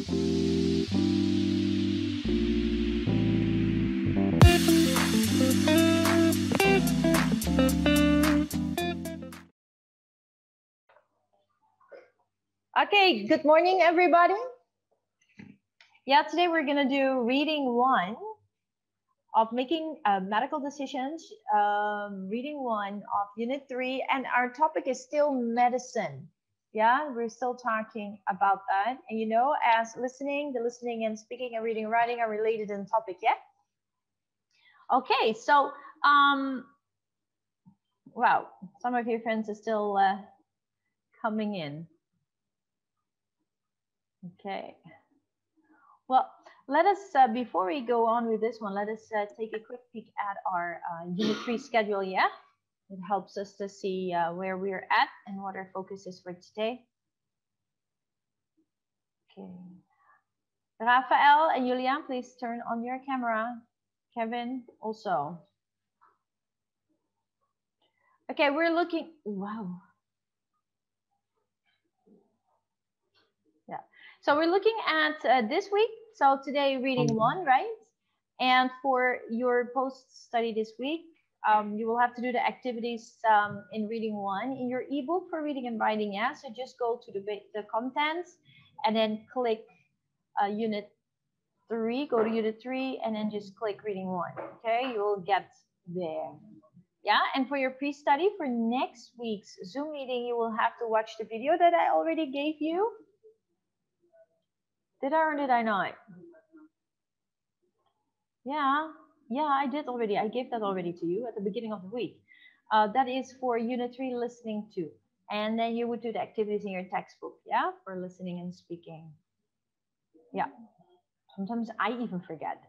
Okay, good morning, everybody. Yeah, today we're gonna do reading 1 of making medical decisions, reading 1 of unit 3, and our topic is still medicine. Yeah, we're still talking about that. And you know, as the listening and speaking and reading and writing are related in topic, yeah? Okay, so, wow, some of your friends are still coming in. Okay. Well, let us, before we go on with this one, let us take a quick peek at our Unit 3 schedule, yeah? It helps us to see where we're at and what our focus is for today. Okay. Rafael and Julian, please turn on your camera. Kevin, also. Okay, we're looking, wow. Yeah, so we're looking at this week. So today, reading 1, right? And for your post-study this week, you will have to do the activities in reading 1 in your ebook for reading and writing. Yeah, so just go to the contents and then click unit 3, go to unit 3, and then just click reading 1. Okay, you will get there. Yeah, and for your pre-study for next week's Zoom meeting, you will have to watch the video that I already gave you. Did I or did I not? Yeah, I did already. I gave that already to you at the beginning of the week. That is for unit 3 listening to. And then you would do the activities in your textbook, yeah, for listening and speaking. Yeah, sometimes I even forget.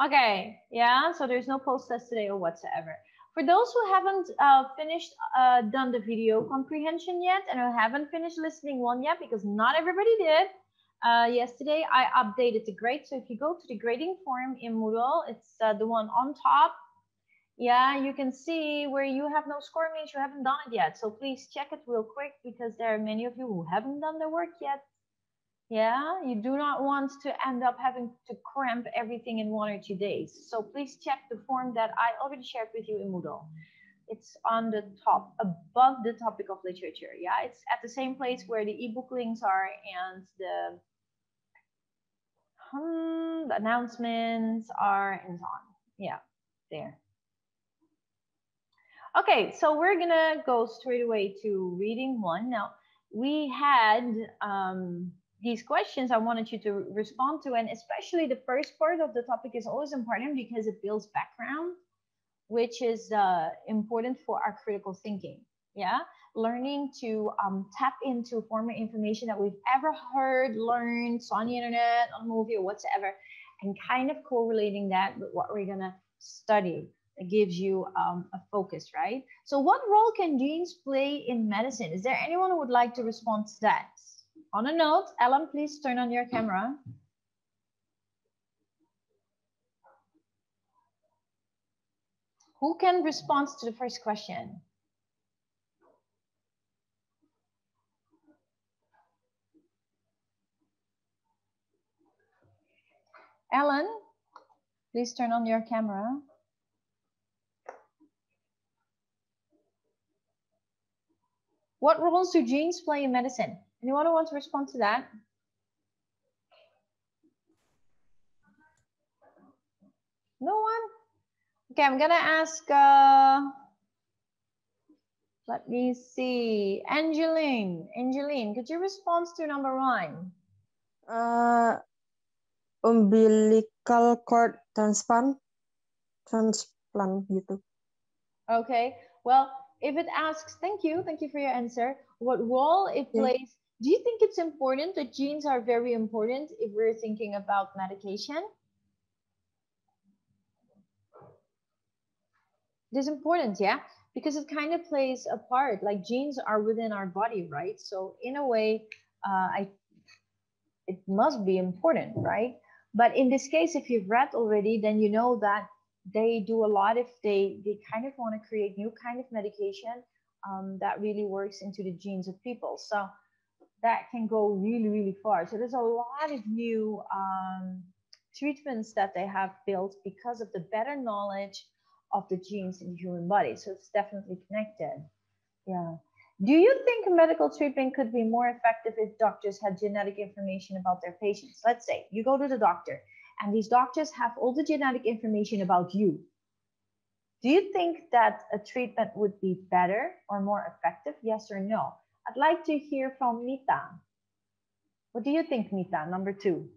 Okay, yeah, so there's no post test today or whatsoever. For those who haven't done the video comprehension yet and who haven't finished listening 1 yet, because not everybody did, yesterday I updated the grade. So if you go to the grading form in Moodle, it's the one on top. Yeah, you can see where you have no score means you haven't done it yet. So please check it real quick because there are many of you who haven't done their work yet. Yeah, you do not want to end up having to cramp everything in 1 or 2 days. So please check the form that I already shared with you in Moodle. It's on the top, above the topic of literature. Yeah, it's at the same place where the ebook links are and the announcements are and so on. Yeah, there. Okay, so we're gonna go straight away to reading 1. Now, we had these questions I wanted you to respond to, and especially the first part of the topic is always important because it builds background, which is important for our critical thinking. Yeah, learning to tap into former information that we've ever heard, learned, saw on the internet, on a movie, or whatsoever, and kind of correlating that with what we're gonna study. It gives you a focus, right? So what role can genes play in medicine? Is there anyone who would like to respond to that? On a note, Ellen, please turn on your camera. Who can respond to the first question? Ellen, please turn on your camera. What roles do genes play in medicine? Anyone who wants to respond to that? No one? Okay, I'm gonna ask, let me see, Angeline, could you respond to number 1? Umbilical cord transplant gitu. Okay, well, if it asks, thank you for your answer, what role it plays, do you think it's important that genes are very important if we're thinking about medication? It is important, yeah, because it kind of plays a part, like genes are within our body, right? So in a way, it must be important, right? But in this case, if you've read already, then you know that they do a lot if they kind of want to create new kind of medication that really works into the genes of people. So that can go really, really far. So there's a lot of new treatments that they have built because of the better knowledge of the genes in the human body. So it's definitely connected. Yeah. Do you think medical treatment could be more effective if doctors had genetic information about their patients? Let's say you go to the doctor and these doctors have all the genetic information about you. Do you think that a treatment would be better or more effective? Yes or no? I'd like to hear from Mita. What do you think, Mita? Number 2.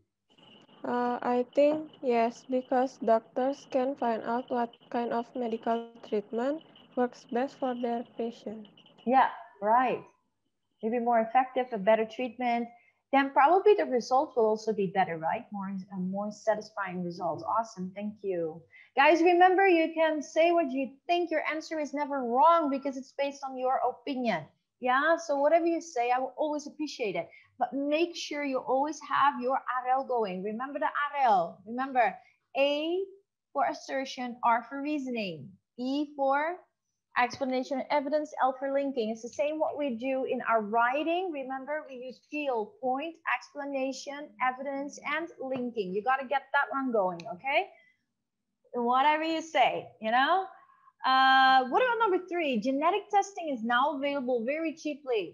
I think yes, because doctors can find out what kind of medical treatment works best for their patient. Yeah, right. Maybe more effective, a better treatment, then probably the results will also be better, right? More satisfying results. Awesome, thank you. Guys, remember you can say what you think. Your answer is never wrong because it's based on your opinion. Yeah, so whatever you say, I will always appreciate it. But make sure you always have your RL going. Remember the RL. Remember, A for assertion, R for reasoning, E for explanation and evidence, L for linking. It's the same what we do in our writing. Remember, we use feel, point, explanation, evidence, and linking. You got to get that one going, okay? Whatever you say, you know? What about number 3? Genetic testing is now available very cheaply.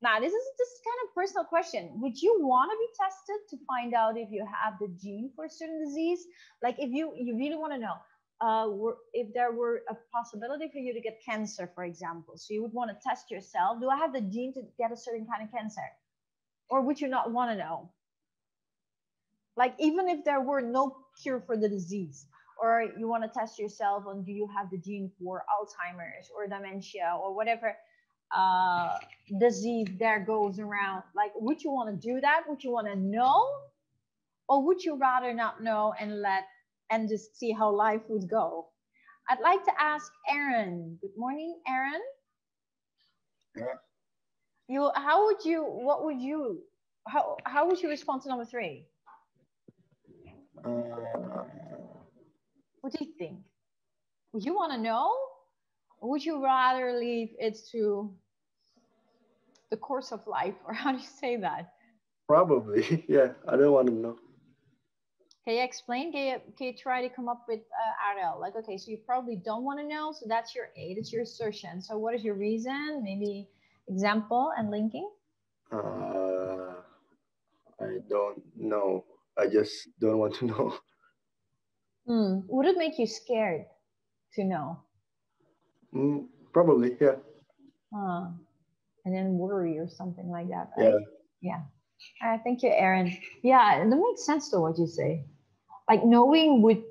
Now, this is kind of personal question. Would you want to be tested to find out if you have the gene for a certain disease? Like if you really want to know, if there were a possibility for you to get cancer, for example, so you would want to test yourself, do I have the gene to get a certain kind of cancer? Or would you not want to know? Like even if there were no cure for the disease, or you want to test yourself on do you have the gene for Alzheimer's or dementia or whatever disease there goes around, like would you want to do that? Would you want to know? Or would you rather not know and just see how life would go? I'd like to ask Aaron. Good morning, Aaron. Yeah. How would you respond to number 3? What do you think? Would you want to know? Or would you rather leave it to the course of life? Or how do you say that? Probably, yeah. I don't want to know. Can you explain? Can you try to come up with RL? Like, okay, so you probably don't want to know. So that's your A, that's your assertion. So what is your reason? Maybe example and linking? I don't know. I just don't want to know. Would it make you scared to know? Probably, yeah. And then worry or something like that, right? Yeah. All right, thank you, Aaron. Yeah, that makes sense to what you say. Like knowing would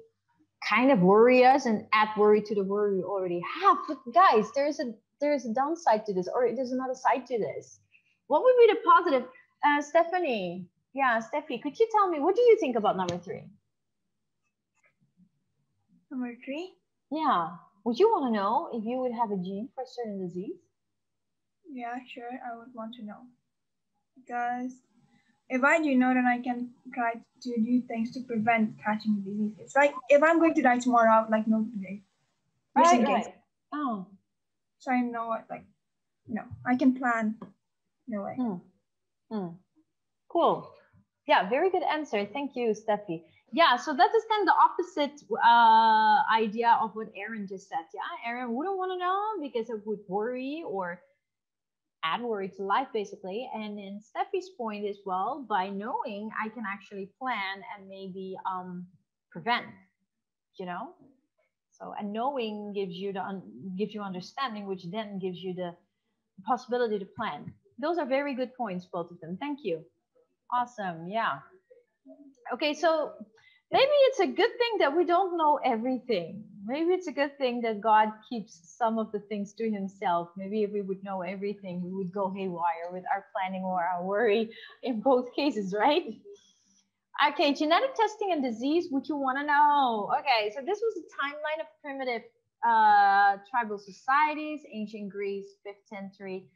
kind of worry us and add worry to the worry we already have. But guys, there's a downside to this, or there's another side to this. What would be the positive? Stephanie. Yeah, Steffi, could you tell me, what do you think about number 3? Number 3? Yeah. Would you want to know if you would have a gene for a certain disease? Yeah, sure, I would want to know. Because if I do know, then I can try to do things to prevent catching the disease. It's like if I'm going to die tomorrow, I would like know today. Right. Oh. So I know what, like, no, I can plan. No way. Cool. Yeah, very good answer. Thank you, Steffi. Yeah, so that is kind of the opposite idea of what Aaron just said. Yeah, Aaron wouldn't want to know because it would worry or add worry to life, basically. And in Steffi's point as well, by knowing, I can actually plan and maybe prevent, you know? So, and knowing gives you understanding, which then gives you the possibility to plan. Those are very good points, both of them. Thank you. Awesome. Yeah. Okay, so maybe it's a good thing that we don't know everything. Maybe it's a good thing that God keeps some of the things to himself. Maybe if we would know everything, we would go haywire with our planning or our worry in both cases, right? Okay, genetic testing and disease, would you want to know? Okay, so this was a timeline of primitive tribal societies, ancient Greece, 5th century,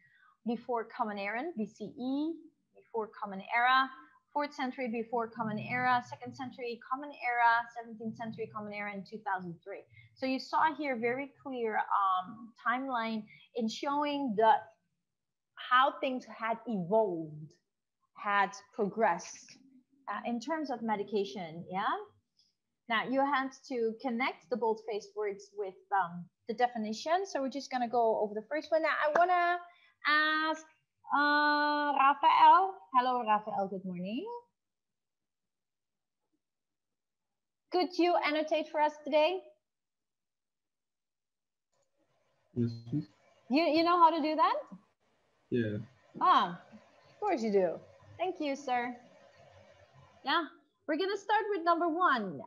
before Common Era, BCE, before Common Era, 4th century before Common Era, 2nd century Common Era, 17th century Common Era, and 2003. So you saw here very clear timeline in showing how things had evolved, had progressed in terms of medication. Yeah. Now you have to connect the bold-faced words with the definition. So we're just gonna go over the first one. Now I wanna ask Rafael. Hello, Rafael. Good morning. Could you annotate for us today? Yes, please. You know how to do that? Yeah. Ah, of course you do. Thank you, sir. Yeah, we're gonna start with number one.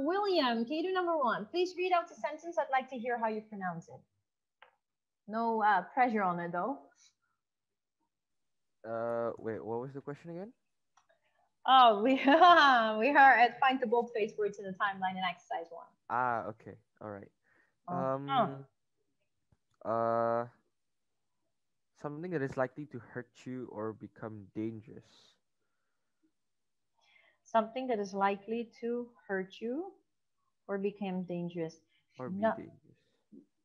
William, can you do number one? Please read out the sentence. I'd like to hear how you pronounce it. No pressure on it though. Wait, what was the question again? Oh, we are at find the bold-faced words in the timeline in exercise one. Ah, okay, all right. Something that is likely to hurt you or become dangerous. Something that is likely to hurt you or become dangerous. Or be dangerous.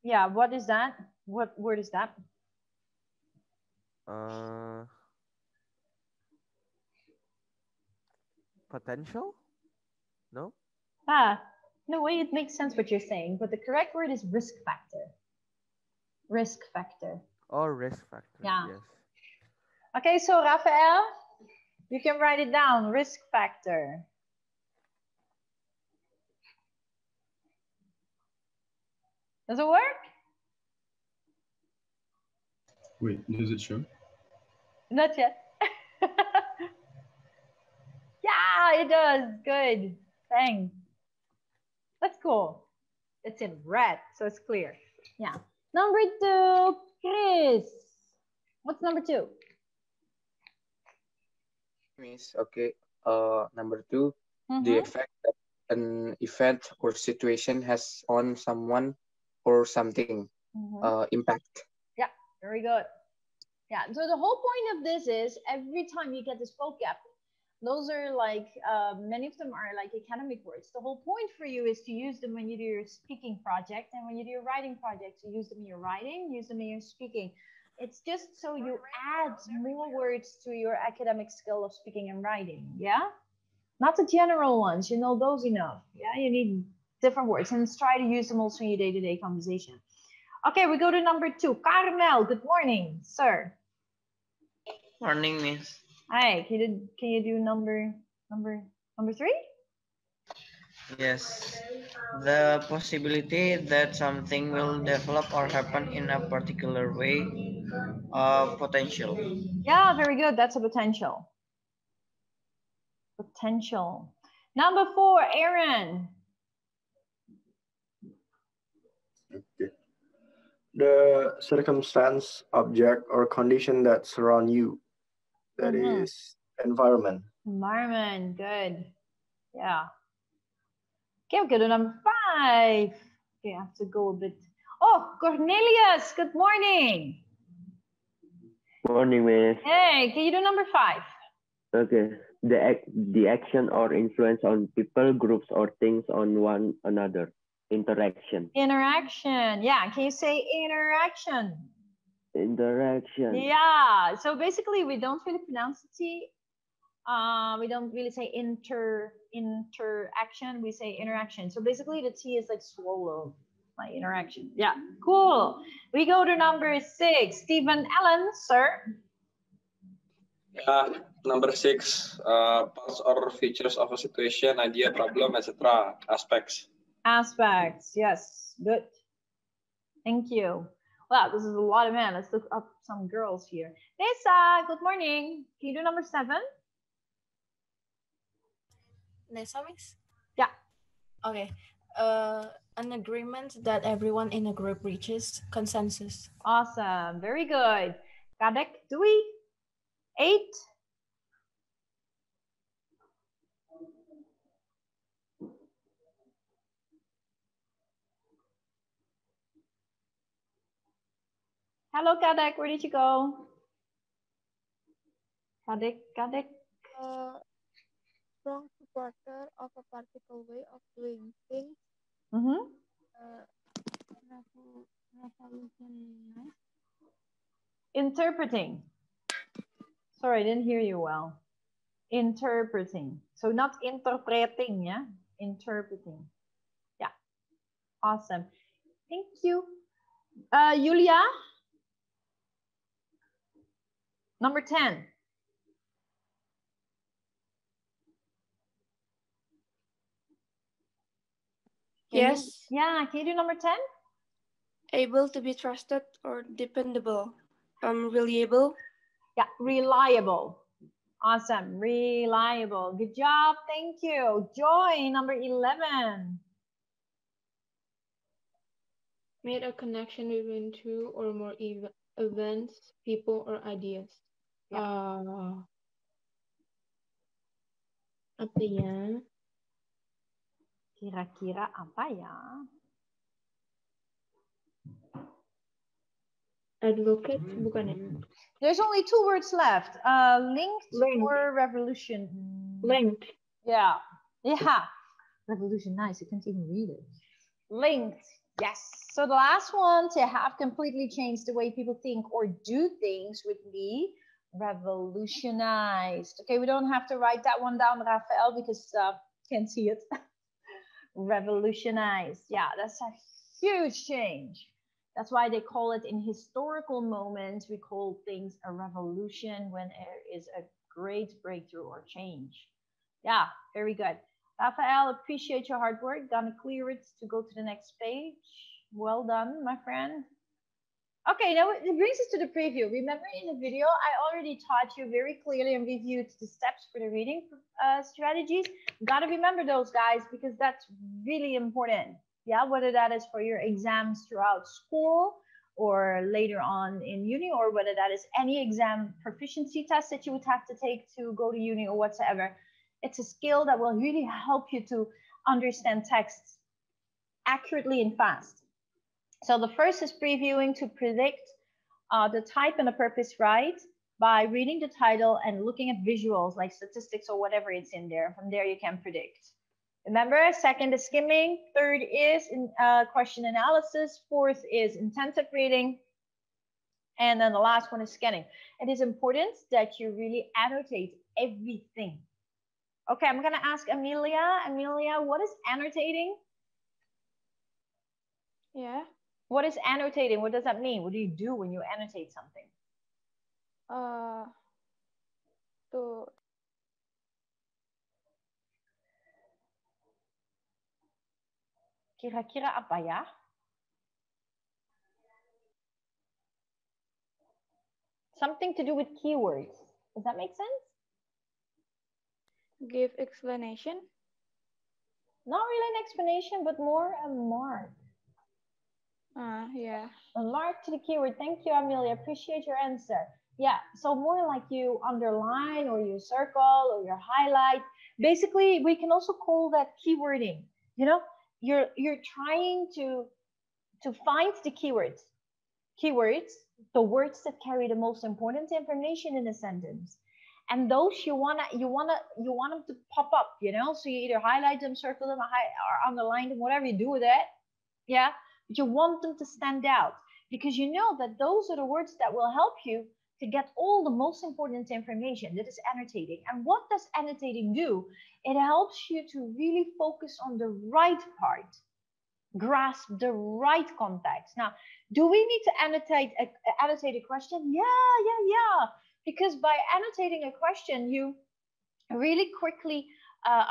Yeah, what is that? What word is that? Potential? No? In a way it makes sense what you're saying, but the correct word is risk factor. Risk factor. Oh, risk factor. Yeah. Yes. Okay, so Rafael, you can write it down. Risk factor. Does it work? Wait, does it show? Not yet. Yeah, it does. Good. Thanks. That's cool. It's in red, so it's clear. Yeah. Number two, Chris. What's number two? Miss, okay. Number two, Mm-hmm. the effect that an event or situation has on someone or something. Impact. Yeah, very good. Yeah, so the whole point of this is every time you get this vocab, those are like, many of them are like academic words. The whole point for you is to use them when you do your speaking project, and when you do your writing project, you use them in your writing, use them in your speaking. It's just so you add more words to your academic skill of speaking and writing, yeah? Not the general ones, you know those enough. Yeah, you need different words, and try to use them also in your day-to-day conversation. Okay, we go to number two. Carmel, good morning, sir. Morning, Miss. Hi, can you do number three? Yes. The possibility that something will develop or happen in a particular way, potential. Yeah, very good. That's a potential. Potential. Number four, Aaron. Okay. The circumstance, object, or condition that surround you. That is environment. Environment, good. Yeah. Okay, we'll go to number five. Okay, I have to go a bit. Oh, Cornelius, good morning. Morning, Miss. Hey, can you do number five? Okay. The action or influence on people, groups, or things on one another. Interaction. Interaction. Yeah, can you say interaction? Interaction. Yeah, so basically we don't really pronounce the T. We don't really say interaction, we say interaction. So basically the T is like swallowed by interaction. Yeah, cool. We go to number six, Stephen Allen, sir. Yeah, number six, parts or features of a situation, idea, problem, etc. Aspects. Aspects, yes, good. Thank you. Wow, this is a lot of men. Let's look up some girls here. Nessa, good morning. Can you do number seven? Nessa, Miss? Yeah. Okay. An agreement that everyone in a group reaches, consensus. Awesome. Very good. Kadek, Dewey, 8. Hello, Kadek. Where did you go? Kadek. Strong supporter of a particular way of doing things. Revolutionize. Interpreting. Sorry, I didn't hear you well. Interpreting. So not interpreting, yeah? Interpreting. Yeah. Awesome. Thank you. Julia? Number 10. Yes. Yeah, can you do number 10? Able to be trusted or dependable. Reliable. Yeah, reliable. Awesome. Reliable. Good job. Thank you. Joy, number 11. Made a connection between two or more events, people, or ideas. Yeah. Apa ya? Kira-kira apa ya? Advocate, bukan ya? There's only 2 words left. Linked or revolution? Linked. Yeah. Yeah. Revolution, nice. You can't even read it. Linked. Yes. So the last one, to have completely changed the way people think or do things, would be revolutionized. Okay, we don't have to write that one down, Rafael, because can't see it. Revolutionized. Yeah, that's a huge change. That's why they call it, in historical moments, we call things a revolution when there is a great breakthrough or change. Yeah, very good. Rafael, appreciate your hard work. Gonna clear it to go to the next page. Well done, my friend. Okay, now it brings us to the preview. Remember, in the video, I already taught you very clearly and reviewed the steps for the reading strategies. Gotta remember those, guys, because that's really important. Yeah, whether that is for your exams throughout school or later on in uni, or whether that is any exam proficiency test that you would have to take to go to uni or whatsoever. It's a skill that will really help you to understand texts accurately and fast. So the first is previewing to predict the type and the purpose right by reading the title and looking at visuals like statistics or whatever it's in there. From there you can predict. Remember, second is skimming, third is question analysis, fourth is intensive reading, and then the last one is scanning. It is important that you really annotate everything. Okay, I'm gonna ask Amelia. Amelia, what is annotating? Yeah. What is annotating? What does that mean? What do you do when you annotate something? To Kira-kira apa ya? Something to do with keywords. Does that make sense? give explanation. Not really an explanation, but more a mark. Yeah. A mark to the keyword. Thank you, Amelia. Appreciate your answer. Yeah, so more like you underline or you circle or you highlight. Basically, we can also call that keywording. You know, you're trying to find the keywords. Keywords, the words that carry the most important information in a sentence. And those you want them to pop up, you know? So you either highlight them, circle them, or underline them, whatever you do with it. Yeah, but you want them to stand out because you know that those are the words that will help you to get all the most important information. That is annotating. And what does annotating do? It helps you to really focus on the right part, grasp the right context. Now, do we need to annotate a question? Yeah. Because by annotating a question, you really quickly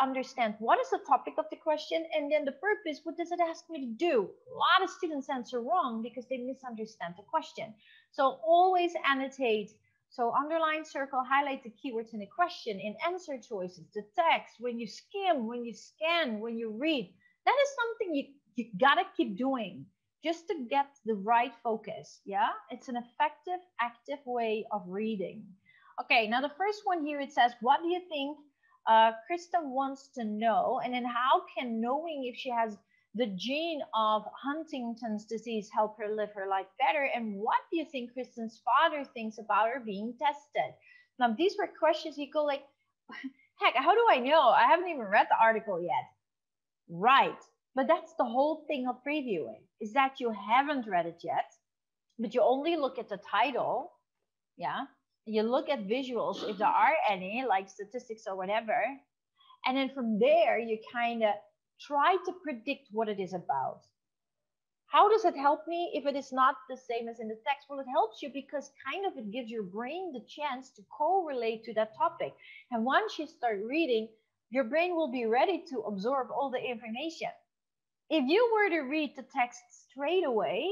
understand what is the topic of the question, and then the purpose, what does it ask me to do? A lot of students answer wrong because they misunderstand the question. So always annotate. So underline, circle, highlight the keywords in the question, in answer choices, the text, when you skim, when you scan, when you read. That is something you gotta keep doing just to get the right focus. Yeah, it's an effective, active way of reading. Okay, now the first one here, it says, what do you think Krista wants to know? And then how can knowing if she has the gene of Huntington's disease help her live her life better? And what do you think Kristen's father thinks about her being tested? Now, these were questions you go like, heck, how do I know? I haven't even read the article yet. Right. But that's the whole thing of previewing, is that you haven't read it yet, but you only look at the title Yeah. You look at visuals if there are any, like statistics or whatever. And then from there, you kind of try to predict what it is about. How does it help me if it is not the same as in the text? Well, it helps you because kind of it gives your brain the chance to correlate to that topic. And once you start reading, your brain will be ready to absorb all the information. If you were to read the text straight away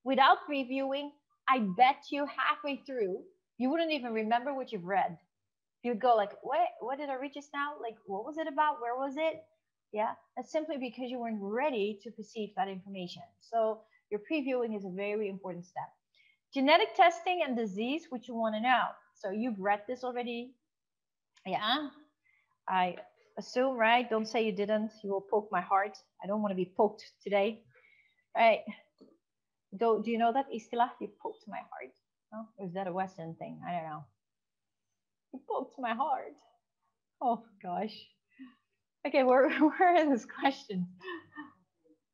without previewing, I bet you halfway through, you wouldn't even remember what you've read. You'd go like, what did I read just now? Like, what was it about? Where was it? Yeah, that's simply because you weren't ready to perceive that information. So your previewing is a very important step. Genetic testing and disease, which you want to know. So you've read this already. Yeah, I assume, right? Don't say you didn't. You will poke my heart. I don't want to be poked today. Right. Do you know that istilah? You poked my heart. No? Or is that a Western thing? I don't know. You poked my heart. Oh gosh. Okay, where are these questions?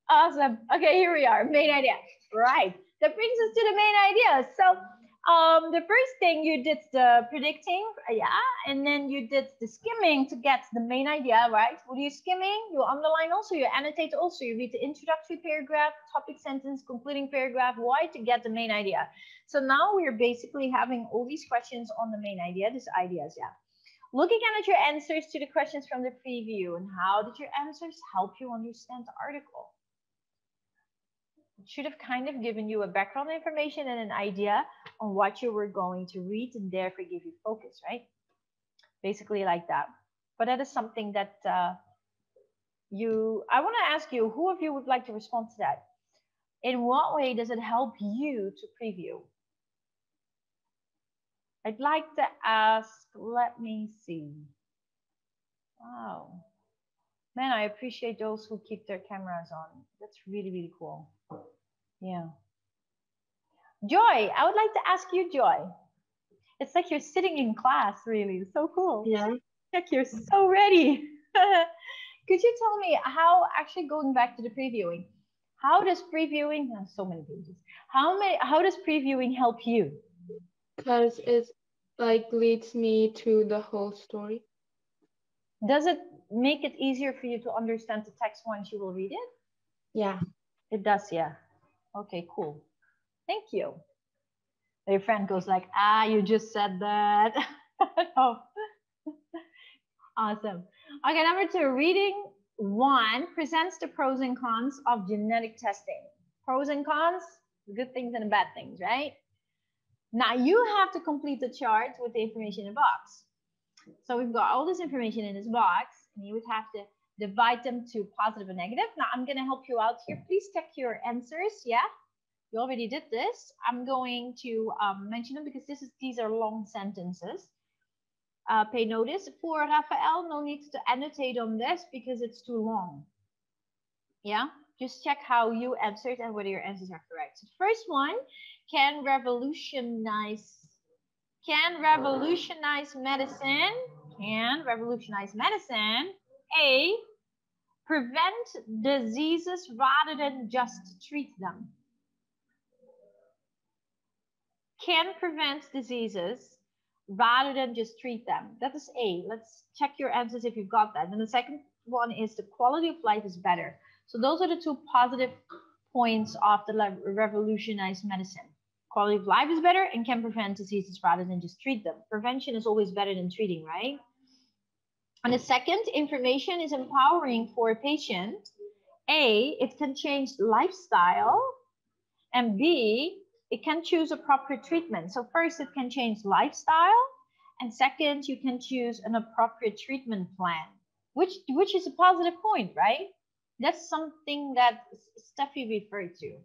Awesome. Okay, here we are. Main idea. Right. That brings us to the main idea. So the first thing you did the predicting, yeah, and then you did the skimming to get the main idea, right? What are you skimming? You underline also, you annotate also, you read the introductory paragraph, topic sentence, concluding paragraph, why? To get the main idea. So now we're basically having all these questions on the main idea, these ideas, yeah. Looking at your answers to the questions from the preview, and how did your answers help you understand the article? It should have kind of given you a background information and an idea on what you were going to read and therefore give you focus, right? Basically like that. But that is something that I want to ask you, who of you would like to respond to that? In what way does it help you to preview? I'd like to ask, let me see. Wow. Man, I appreciate those who keep their cameras on. That's really, really cool. Yeah. Joy, I would like to ask you, Joy. It's like you're sitting in class, really. It's so cool. Yeah. Like you're so ready. Could you tell me how, actually going back to the previewing, how does previewing, so many pages, how does previewing help you? Because it like leads me to the whole story. Does it make it easier for you to understand the text once you will read it? Yeah. It does, yeah. Okay, cool. Thank you. Your friend goes like, you just said that. Oh. Awesome. Okay, number 2, reading 1 presents the pros and cons of genetic testing. Pros and cons, good things and bad things, right? Now you have to complete the chart with the information in the box. So we've got all this information in this box, and you would have to divide them to positive and negative. Now I'm going to help you out here. Please check your answers. Yeah, you already did this. I'm going to mention them because these are long sentences. Pay notice for Rafael. No need to annotate on this because it's too long. Yeah, just check how you answered and whether your answers are correct. So the first one, can revolutionize medicine. Can revolutionize medicine. A, prevent diseases rather than just treat them. Can prevent diseases rather than just treat them. That is A. Let's check your answers if you've got that. And the second one is the quality of life is better. So those are the 2 positive points of the revolutionized medicine. Quality of life is better and can prevent diseases rather than just treat them. Prevention is always better than treating, right? And the second, information is empowering for a patient. A, it can change lifestyle. And B, it can choose a proper treatment. So first, it can change lifestyle. And second, you can choose an appropriate treatment plan, which is a positive point, right? That's something that Steffi referred to.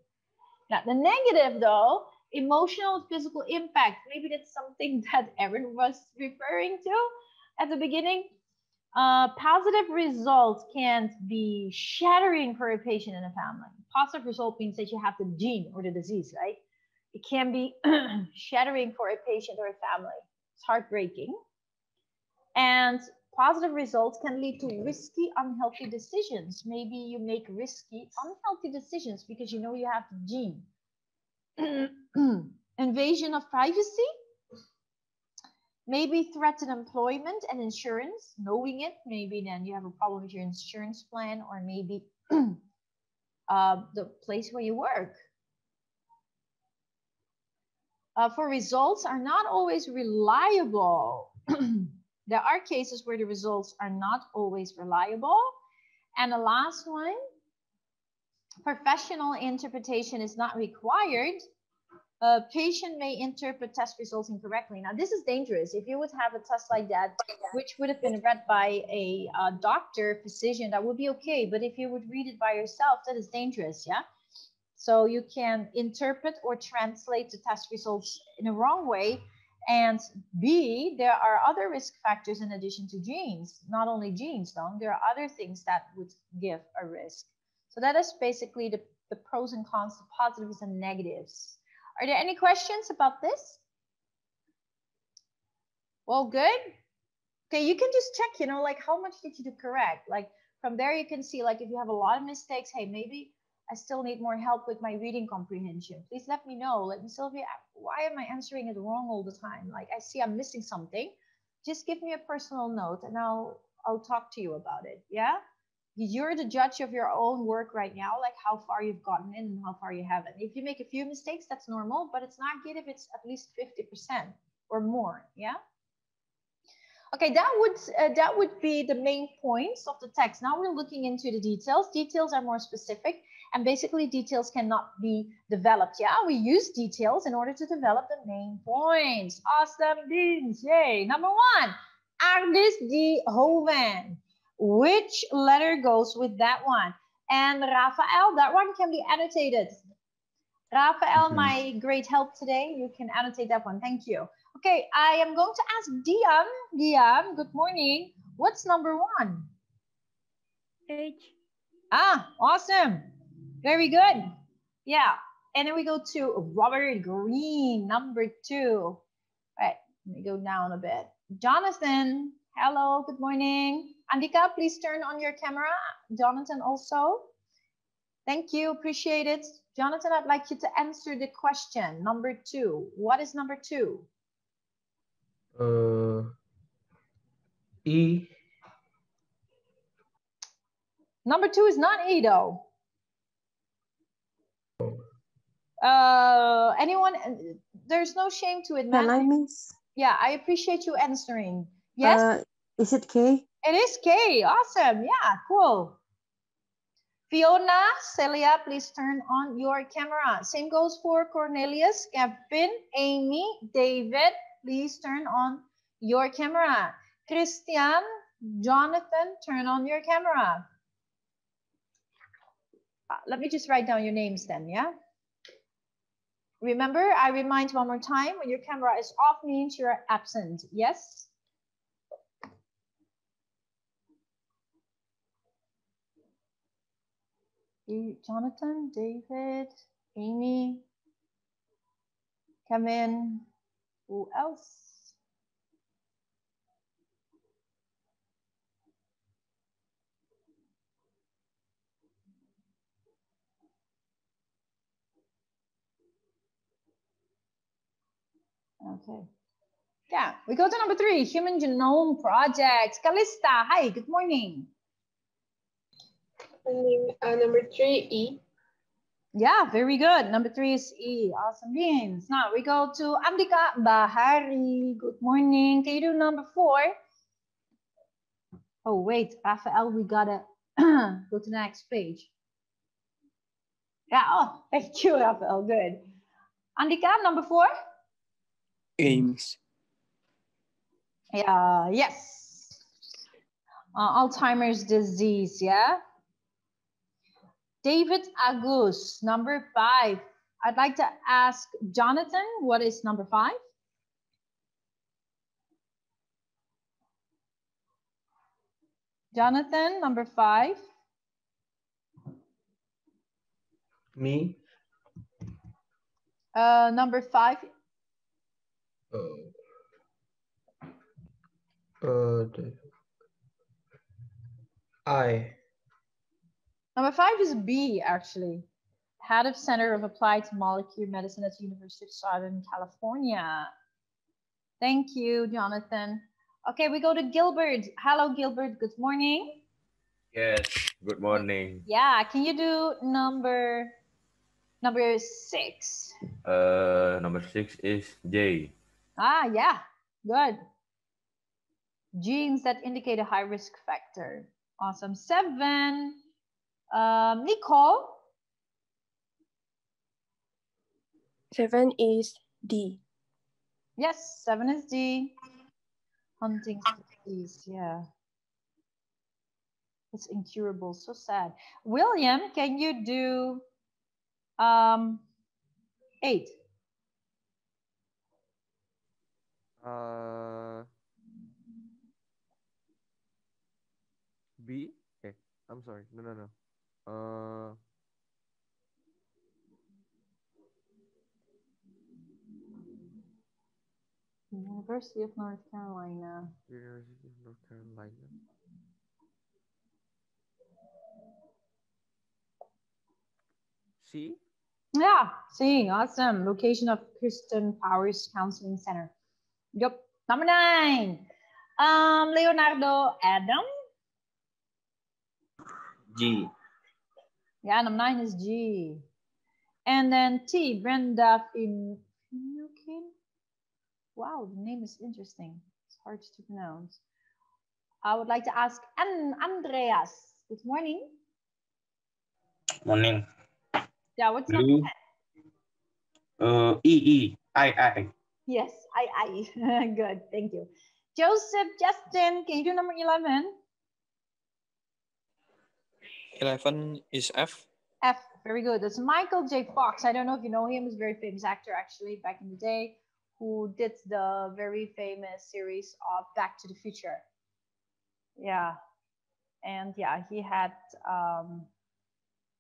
Now, the negative, though, emotional, physical impact. Maybe that's something that Erin was referring to at the beginning. Positive results can be shattering for a patient and a family. Positive result means that you have the gene or the disease, right? It can be shattering for a patient or a family. It's heartbreaking. And positive results can lead to risky, unhealthy decisions. Maybe you make risky, unhealthy decisions because you have the gene. Invasion of privacy. Maybe threaten employment and insurance, knowing it. Maybe then you have a problem with your insurance plan, or maybe the place where you work. For results are not always reliable. There are cases where the results are not always reliable. And the last one, professional interpretation is not required. A patient may interpret test results incorrectly. Now, this is dangerous. If you would have a test like that, which would have been read by a doctor, physician, that would be okay. But if you would read it by yourself, that is dangerous, yeah? So you can interpret or translate the test results in a wrong way. And B, there are other risk factors in addition to genes. Not only genes, though, there are other things that would give a risk. So that is basically the pros and cons, the positives and negatives. Are there any questions about this? Well, good. Okay, you can just check, you know, like how much did you do correct? Like from there you can see, like if you have a lot of mistakes, hey, maybe I still need more help with my reading comprehension. Please let me know. Let me, Sylvia, why am I answering it wrong all the time? Like I see I'm missing something. Just give me a personal note and I'll talk to you about it. Yeah? You're the judge of your own work right now, like how far you've gotten in and how far you haven't. If you make a few mistakes, that's normal, but it's not good if it's at least 50% or more. Yeah? Okay, that would be the main points of the text. Now we're looking into the details. Details are more specific, and basically details cannot be developed. Yeah, we use details in order to develop the main points. Awesome beans, yay. Number one, Agnes de Hoven. Which letter goes with that one? And Rafael, that one can be annotated. Rafael, my great help today. You can annotate that one. Thank you. Okay, I am going to ask Dian. Dian, good morning. What's number one? H. Ah, awesome. Very good. Yeah. And then we go to Robert Green, number two. All right, let me go down a bit. Jonathan, hello, good morning. Andika, please turn on your camera. Jonathan also. Thank you, appreciate it. Jonathan, I'd like you to answer the question. Number two. What is number two? E. Number two is not E though. Anyone? There's no shame to it, man. Can I miss? Yeah, I appreciate you answering. Yes? Is it K? It is K. Awesome. Yeah, cool. Fiona, Celia, please turn on your camera. Same goes for Cornelius, Kevin, Amy, David. Please turn on your camera. Christian, Jonathan, turn on your camera. Let me just write down your names then, yeah? Remember, I remind one more time, when your camera is off means you're absent, yes? Jonathan, David, Amy, Kevin, who else? Okay. Yeah, we go to number three, Human Genome Project. Calista, hi, good morning. Number three, E. Yeah, very good. Number three is E. Awesome beans. Now we go to Andika Bahari. Good morning. Can you do number four? Oh, wait, Rafael, we gotta go to the next page. Yeah, oh, thank you, Rafael. Good. Andika, number four? Games. Yeah, yes. Alzheimer's disease, yeah? David Agus, number five. I'd like to ask Jonathan, what is number five? Jonathan, number five. Me. Number five. I. Number five is B, actually. Head of Center of Applied Molecular Medicine at the University of Southern California. Thank you, Jonathan. Okay, we go to Gilbert. Hello, Gilbert. Good morning. Yes, good morning. Yeah, can you do number 6? Number 6 is J. Ah, yeah, good. Genes that indicate a high risk factor. Awesome. 7. Nicole. 7 is D. Yes, 7 is D. Huntington's disease, yeah. It's incurable, so sad. William, can you do 8? B? Okay, I'm sorry. No. University of North Carolina. University of North Carolina. C? Yeah, C. Awesome. Location of Kristen Powers Counseling Center. Yep. Number 9. Leonardo Adam. G. Yeah, number 9 is G. And then T. Brenda Finucane. Wow, the name is interesting. It's hard to pronounce. I would like to ask Andreas. Good morning. Morning. Yeah, what's Blue. number 10? I. Yes, I. Good, thank you. Joseph, Justin, can you do number 11? 11 is F. F, very good. That's Michael J. Fox. I don't know if you know him. He's a very famous actor, actually, back in the day, who did the very famous series of Back to the Future. Yeah, and yeah, he had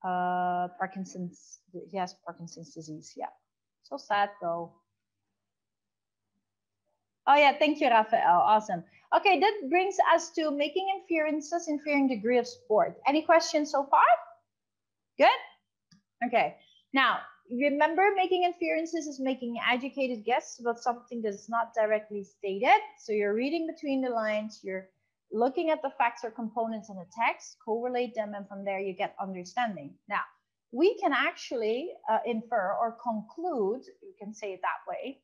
Parkinson's. He has Parkinson's disease. Yeah, so sad though. Oh yeah, thank you, Rafael. Awesome. Okay, that brings us to making inferences in varying degree of sport. Any questions so far? Good? Okay. Now, remember, making inferences is making educated guess about something that's not directly stated. So you're reading between the lines, you're looking at the facts or components in the text, correlate them, and from there you get understanding. Now, we can actually infer or conclude, you can say it that way,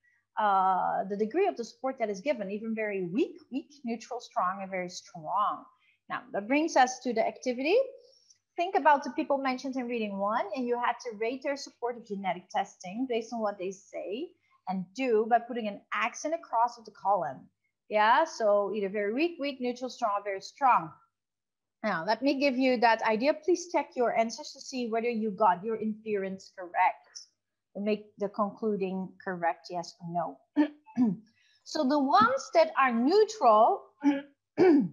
the degree of the sport that is given, even very weak, neutral, strong, and very strong. Now, that brings us to the activity. Think about the people mentioned in reading 1, and you had to rate their support of genetic testing based on what they say and do by putting an X in the cross of the column. Yeah, so either very weak, neutral, strong, or very strong. Now, let me give you that idea. Please check your answers to see whether you got your inference correct. Make the concluding correct, yes or no. So the ones that are neutral, I'm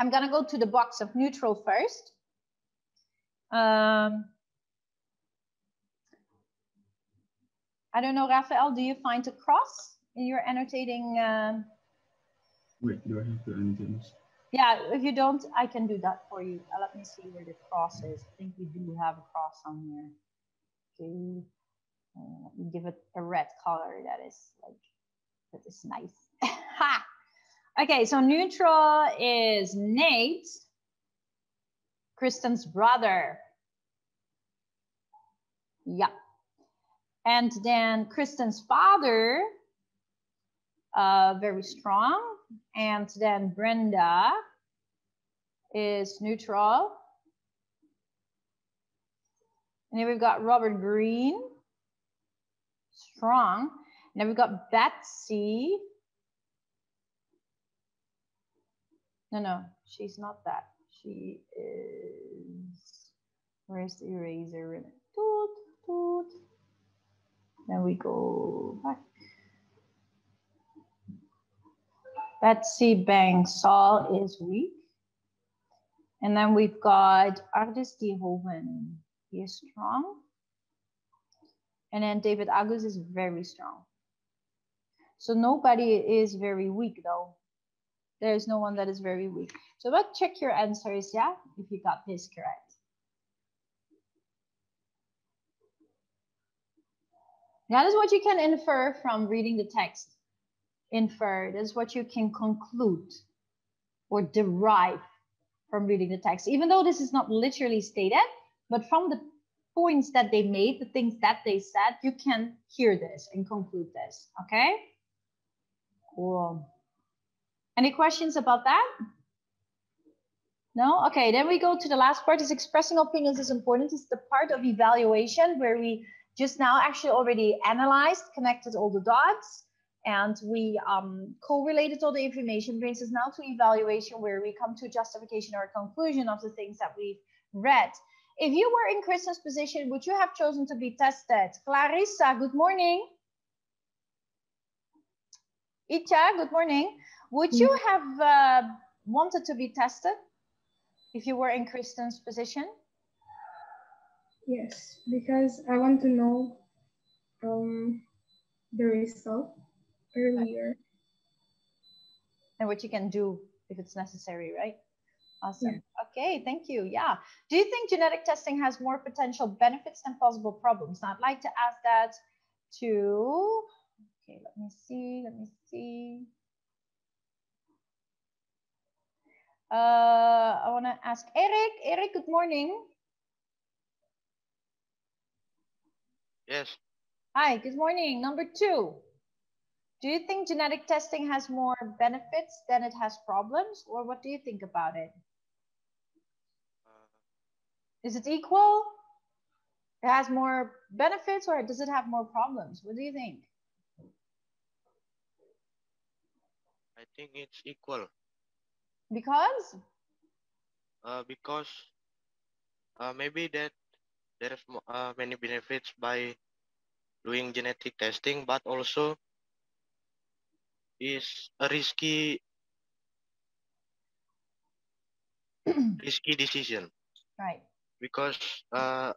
going to go to the box of neutral first. I don't know, Rafael, do you find a cross in your annotating? Wait, do I have to annotate this? Yeah, if you don't, I can do that for you. Let me see where the cross is. I think we do have a cross on here. Okay, let me give it a red color. That is nice. Ha! Okay, so neutral is Nate, Kristen's brother. Yeah. And then Kristen's father, very strong. And then Brenda is neutral. And then we've got Robert Green, strong. And then we've got Betsy. No, she's not that. She is, where's the eraser? Toot, toot. Then we go back. Betsy Bangsal is weak. And then we've got Ardis de Hoven. He is strong. And then David Agus is very strong. So nobody is very weak though. There is no one that is very weak. So let's check your answers, yeah, if you got this correct. That is what you can infer from reading the text. Infer, that's what you can conclude or derive from reading the text, even though this is not literally stated, but from the points that they made, the things that they said, you can hear this and conclude this, okay? Cool. Any questions about that? No? Okay, then we go to the last part. Is expressing opinions is important. It's the part of evaluation where we just now actually already analyzed, connected all the dots, and we correlated all the information, brings us now to evaluation where we come to justification or conclusion of the things that we've read. If you were in Kristen's position, would you have chosen to be tested? Clarissa, good morning. Itcha, good morning. Would you have wanted to be tested if you were in Kristen's position? Yes, because I want to know the result earlier. And what you can do if it's necessary, right? Awesome. Yeah. Okay, thank you. Yeah. Do you think genetic testing has more potential benefits than possible problems? Now, I'd like to ask that to, okay, let me see. I want to ask Eric. Eric, good morning. Yes. Hi, good morning. Number 2. Do you think genetic testing has more benefits than it has problems? Or what do you think about it? Is it equal? It has more benefits or does it have more problems? What do you think? I think it's equal. Because? Because maybe that there's many benefits by doing genetic testing, but also is a risky decision. Right. Because the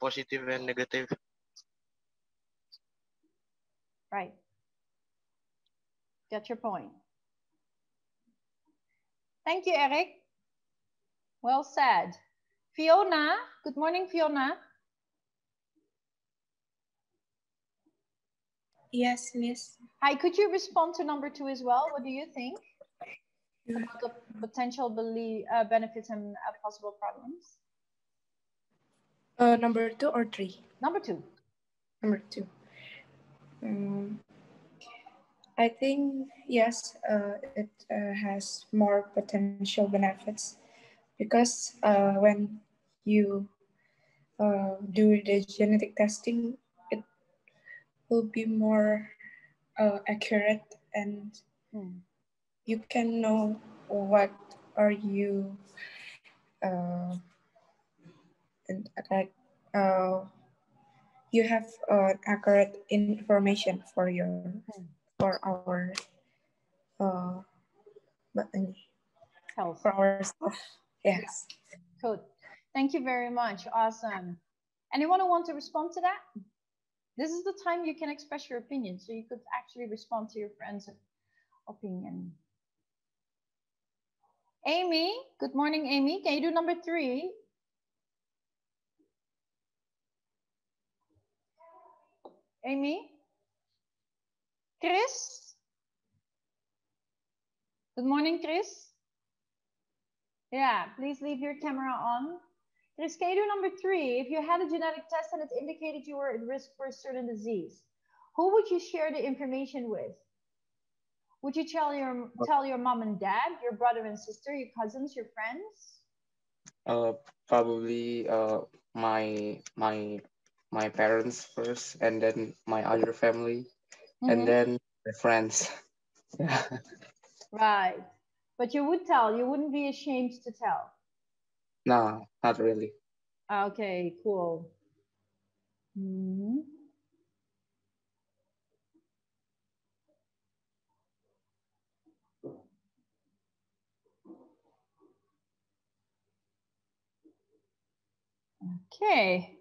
positive and negative. Right. Get your point. Thank you, Eric. Well said. Fiona, good morning, Fiona. Yes, Miss. Hi, could you respond to number 2 as well? What do you think about the potential benefits and possible problems? Number 2 or 3? Number 2. Number 2. I think, yes, it has more potential benefits because when you do the genetic testing, it will be more accurate and you can know what are you and you have accurate information for our health. For our stuff. Yes. Good. Thank you very much. Awesome. Anyone who wants to respond to that? This is the time you can express your opinion, so you could actually respond to your friend's opinion. Amy, good morning, Amy. Can you do number 3? Amy? Chris? Good morning, Chris. Yeah, please leave your camera on. Chris, can you do number 3? If you had a genetic test and it indicated you were at risk for a certain disease, who would you share the information with? Would you tell your mom and dad, your brother and sister, your cousins, your friends? Probably my parents first, and then my other family, and then my friends. Right. But you would tell, you wouldn't be ashamed to tell? No, not really. Okay, cool. Okay.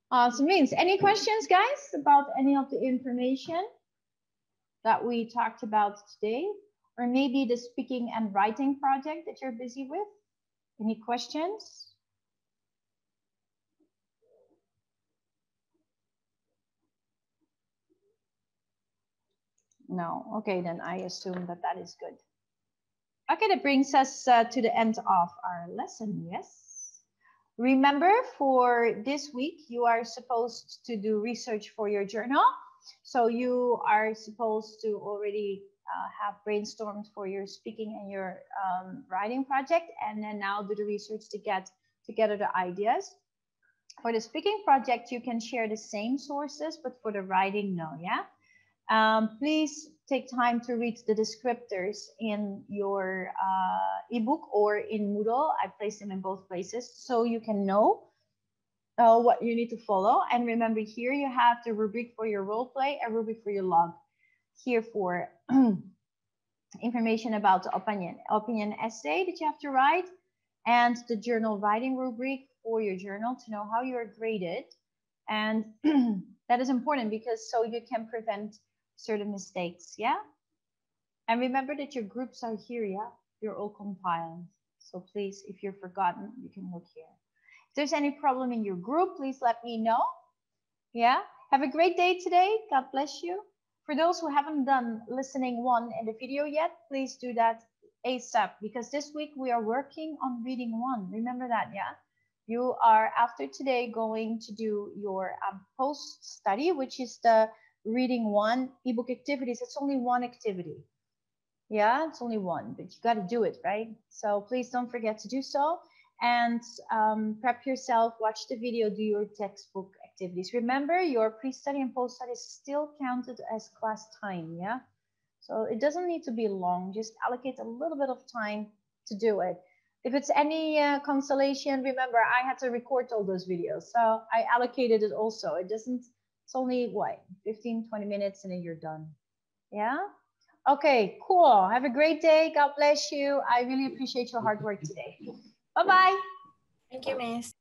Awesome. Means any questions, guys, about any of the information that we talked about today? Or maybe the speaking and writing project that you're busy with? Any questions? No. Okay, then I assume that that is good. Okay, that brings us to the end of our lesson, yes? Remember, for this week, you are supposed to do research for your journal. So you are supposed to already have brainstormed for your speaking and your writing project, and then now do the research to get together the ideas. For the speaking project, you can share the same sources, but for the writing, no, yeah? Please take time to read the descriptors in your ebook or in Moodle. I placed them in both places so you can know what you need to follow. And remember, here you have the rubric for your role play, a rubric for your log. Here for information about the opinion essay that you have to write, and the journal writing rubric for your journal to know how you are graded. And that is important because so you can prevent certain mistakes, yeah? And remember that your groups are here, yeah? You're all compiled. So please, if you're forgotten, you can look here. If there's any problem in your group, please let me know. Yeah? Have a great day today. God bless you. For those who haven't done listening 1 in the video yet, please do that ASAP, because this week we are working on reading 1. Remember that, yeah? You are, after today, going to do your post-study, which is the reading 1 ebook activities. It's only 1 activity. Yeah, it's only 1, but you got to do it, right? So please don't forget to do so. And prep yourself, watch the video, do your textbook activities. Remember, your pre-study and post-study is still counted as class time, yeah? So it doesn't need to be long, just allocate a little bit of time to do it. If it's any consolation, remember, I had to record all those videos, so I allocated it also. It's only, what, 15, 20 minutes and then you're done, yeah? Okay, cool. Have a great day. God bless you. I really appreciate your hard work today. Bye-bye. Thank you, Miss.